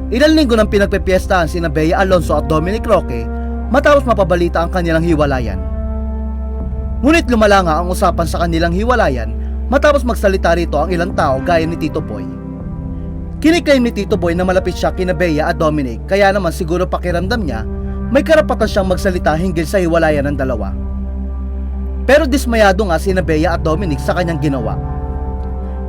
Ilang linggo nang pinagpepiestahan sina Bea Alonso at Dominic Roque matapos mapabalita ang kanilang hiwalayan. Ngunit lumala nga ang usapan sa kanilang hiwalayan matapos magsalita rito ang ilang tao gaya ni Tito Boy. Kiniklaim ni Tito Boy na malapit siya kina Bea at Dominic, kaya naman siguro pakiramdam niya may karapatan siyang magsalita hinggil sa hiwalayan ng dalawa. Pero dismayado nga sina Bea at Dominic sa kanyang ginawa.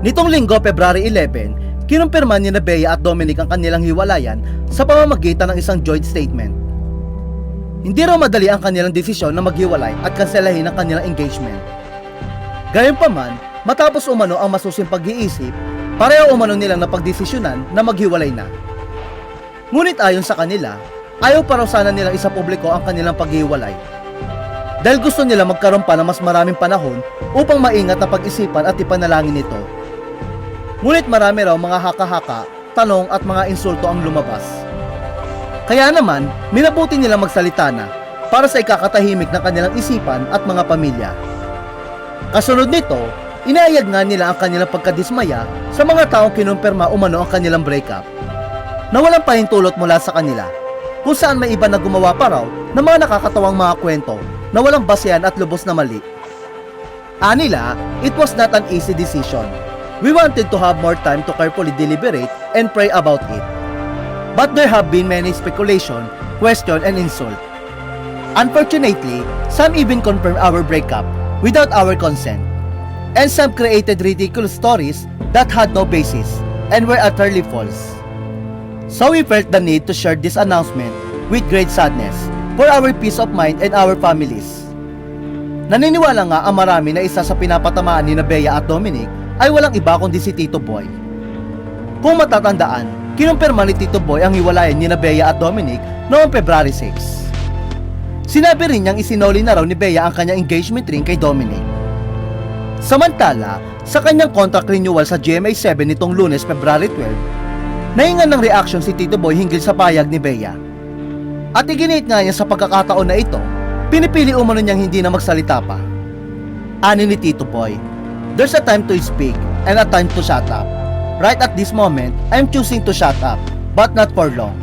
Nitong linggo, February 11, kinumpirma ni Bea at Dominic ang kanilang hiwalayan sa pamamagitan ng isang joint statement. Hindi raw madali ang kanilang desisyon na maghiwalay at kanselahin ang kanilang engagement. Gayunpaman, matapos umano ang masusing pag-iisip, pareho umano nilang napagdesisyonan na maghiwalay na. Ngunit ayon sa kanila, ayaw pa raw sana nilang isapubliko ang kanilang paghiwalay. Dahil gusto nila magkaroon pa ng mas maraming panahon upang maingat na pag-isipan at ipanalangin ito. Ngunit marami raw mga haka-haka, tanong at mga insulto ang lumabas. Kaya naman, minabuti nilang magsalita na para sa ikakatahimik ng kanilang isipan at mga pamilya. Kasunod nito, inayag nga nila ang kanilang pagkadismaya sa mga taong kinumpirma umano ang kanilang breakup, na walang pahintulot mula sa kanila, kung saan may iba na gumawa pa raw ng mga nakakatawang mga kwento na walang basehan at lubos na mali. Anila, it was not an easy decision. We wanted to have more time to carefully deliberate and pray about it. But there have been many speculation, question, and insult. Unfortunately, some even confirmed our breakup without our consent. And some created ridiculous stories that had no basis and were utterly false. So we felt the need to share this announcement with great sadness for our peace of mind and our families. Naniniwala nga ang marami na isa sa pinapatamaan ni Bea at Dominic ay walang iba kundi si Tito Boy. Kung matatandaan, kinumpirma ni Tito Boy ang hiwalayan ni Bea at Dominic noong February 6. Sinabi rin niyang isinoli na raw ni Bea ang kanyang engagement ring kay Dominic. Samantala, sa kanyang contract renewal sa GMA7 nitong Lunes, February 12, nahingan ng reaction si Tito Boy hinggil sa payag ni Bea. At iginit nga niya sa pagkakataon na ito, pinipili umano niyang hindi na magsalita pa. Ani ni Tito Boy, "There's a time to speak and a time to shut up. Right at this moment, I'm choosing to shut up, but not for long.